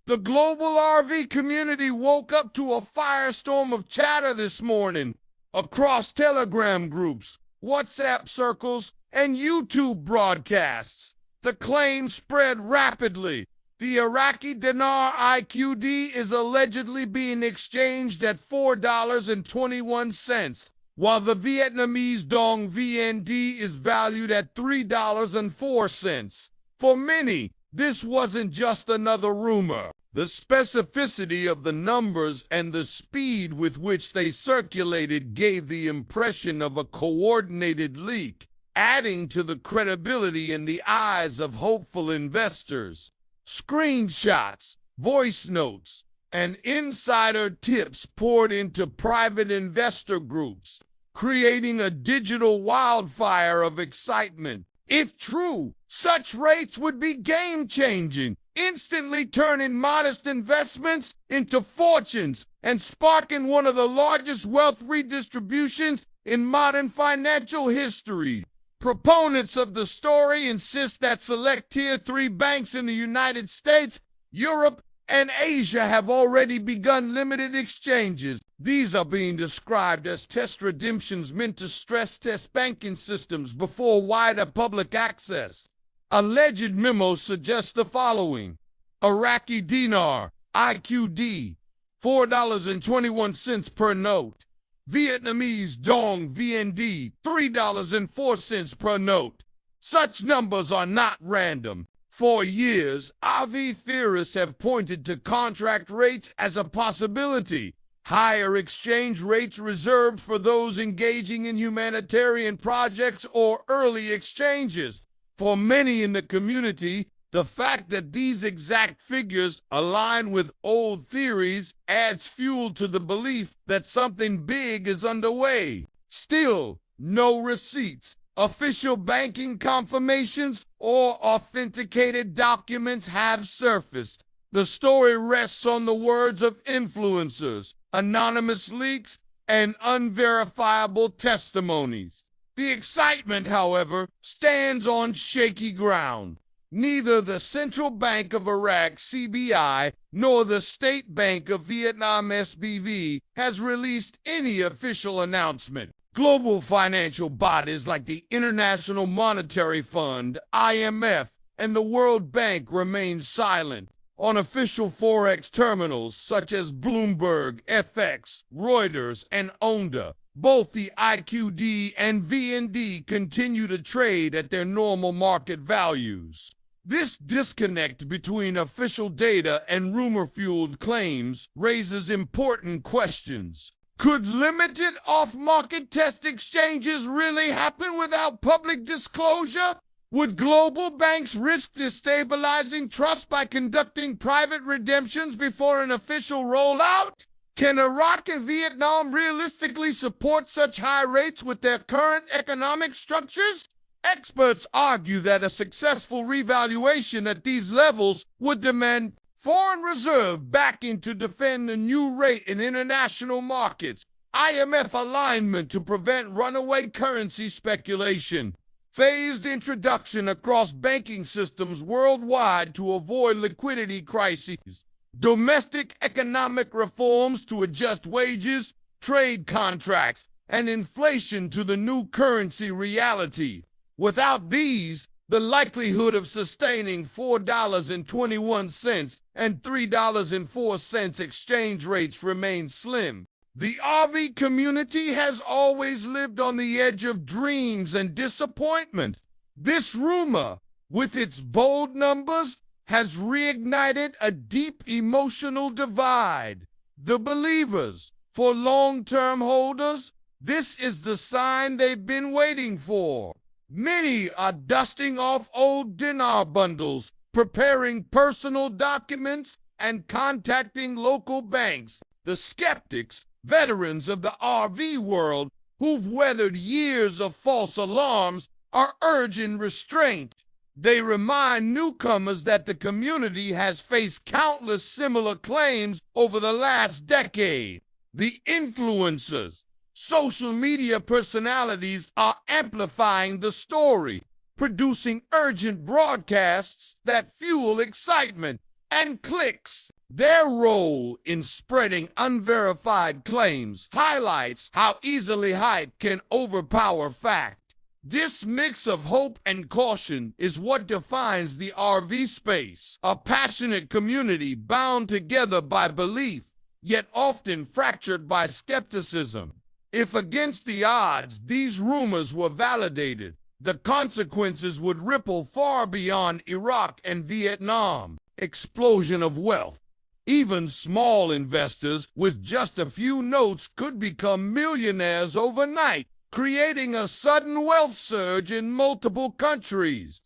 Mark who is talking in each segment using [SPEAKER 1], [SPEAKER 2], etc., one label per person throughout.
[SPEAKER 1] The global RV community woke up to a firestorm of chatter this morning across Telegram groups, WhatsApp circles, and YouTube broadcasts. The claims spread rapidly. The Iraqi Dinar IQD is allegedly being exchanged at $4.21, while the Vietnamese Dong VND is valued at $3.04. For many, this wasn't just another rumor. The specificity of the numbers and the speed with which they circulated gave the impression of a coordinated leak, adding to the credibility in the eyes of hopeful investors. Screenshots, voice notes, and insider tips poured into private investor groups, creating a digital wildfire of excitement. If true, such rates would be game-changing, instantly turning modest investments into fortunes and sparking one of the largest wealth redistributions in modern financial history. Proponents of the story insist that select Tier 3 banks in the United States, Europe, and Asia have already begun limited exchanges. These are being described as test redemptions meant to stress test banking systems before wider public access. Alleged memos suggest the following: Iraqi Dinar, IQD, $4.21 per note. Vietnamese Dong VND, $3.04 per note. Such numbers are not random. For years, RV theorists have pointed to contract rates as a possibility. Higher exchange rates reserved for those engaging in humanitarian projects or early exchanges. For many in the community, the fact that these exact figures align with old theories adds fuel to the belief that something big is underway. Still, no receipts, official banking confirmations, or authenticated documents have surfaced. The story rests on the words of influencers, anonymous leaks, and unverifiable testimonies. The excitement, however, stands on shaky ground. Neither the Central Bank of Iraq, CBI, nor the State Bank of Vietnam, SBV, has released any official announcement. Global financial bodies like the International Monetary Fund, IMF, and the World Bank remain silent. On official Forex terminals such as Bloomberg, FX, Reuters, and ONDA, both the IQD and VND continue to trade at their normal market values. This disconnect between official data and rumor-fueled claims raises important questions. Could limited off-market test exchanges really happen without public disclosure? Would global banks risk destabilizing trust by conducting private redemptions before an official rollout? Can Iraq and Vietnam realistically support such high rates with their current economic structures? Experts argue that a successful revaluation at these levels would demand foreign reserve backing to defend the new rate in international markets, IMF alignment to prevent runaway currency speculation, phased introduction across banking systems worldwide to avoid liquidity crises, domestic economic reforms to adjust wages, trade contracts, and inflation to the new currency reality. Without these, the likelihood of sustaining $4.21 and $3.04 exchange rates remains slim. The RV community has always lived on the edge of dreams and disappointment. This rumor, with its bold numbers, has reignited a deep emotional divide. The believers, for long-term holders, this is the sign they've been waiting for. Many are dusting off old dinar bundles, preparing personal documents, and contacting local banks. The skeptics, veterans of the RV world who've weathered years of false alarms, are urging restraint. They remind newcomers that the community has faced countless similar claims over the last decade. The influencers, social media personalities are amplifying the story, producing urgent broadcasts that fuel excitement and clicks. Their role in spreading unverified claims highlights how easily hype can overpower fact. This mix of hope and caution is what defines the RV space, a passionate community bound together by belief, yet often fractured by skepticism. If against the odds these rumors were validated, the consequences would ripple far beyond Iraq and Vietnam. Explosion of wealth. Even small investors with just a few notes could become millionaires overnight, creating a sudden wealth surge in multiple countries.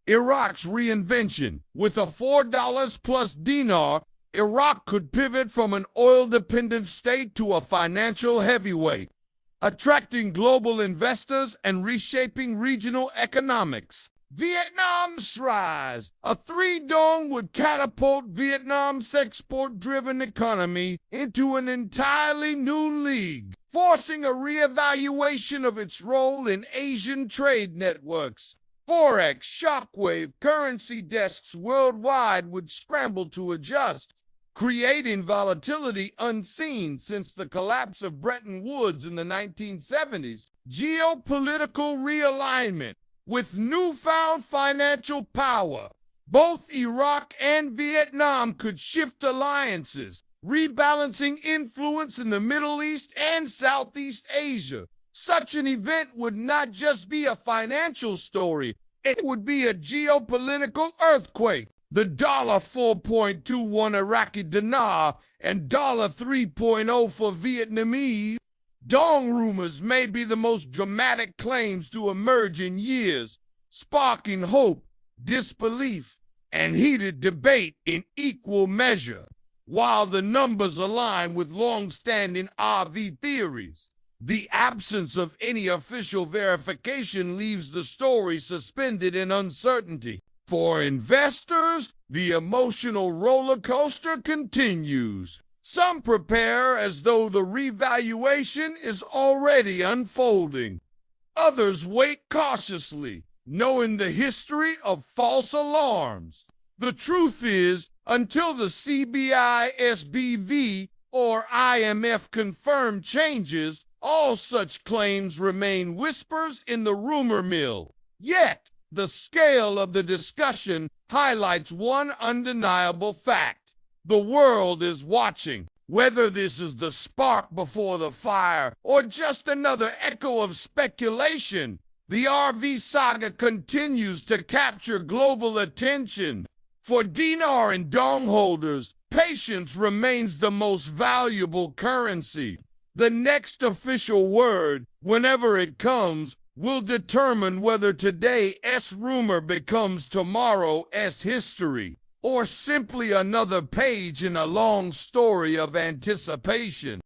[SPEAKER 1] Iraq's reinvention. With a $4 plus dinar, Iraq could pivot from an oil-dependent state to a financial heavyweight, attracting global investors and reshaping regional economics. Vietnam's rise. A three-dong would catapult Vietnam's export-driven economy into an entirely new league, forcing a reevaluation of its role in Asian trade networks. Forex shockwave. Currency desks worldwide would scramble to adjust, creating volatility unseen since the collapse of Bretton Woods in the 1970s. Geopolitical realignment. With newfound financial power, both Iraq and Vietnam could shift alliances, rebalancing influence in the Middle East and Southeast Asia. Such an event would not just be a financial story, it would be a geopolitical earthquake. The $4.21 Iraqi Dinar and $3.0 for Vietnamese dong rumors may be the most dramatic claims to emerge in years, sparking hope, disbelief, and heated debate in equal measure. While the numbers align with long-standing RV theories, the absence of any official verification leaves the story suspended in uncertainty. For investors, the emotional roller coaster continues. Some prepare as though the revaluation is already unfolding. Others wait cautiously, knowing the history of false alarms. The truth is, until the CBI SBV or IMF confirm changes, all such claims remain whispers in the rumor mill. Yet, the scale of the discussion highlights one undeniable fact. The world is watching. Whether this is the spark before the fire or just another echo of speculation, the RV saga continues to capture global attention. For dinar and dong holders, patience remains the most valuable currency. The next official word, whenever it comes, will determine whether today's rumor becomes tomorrow's history, or simply another page in a long story of anticipation.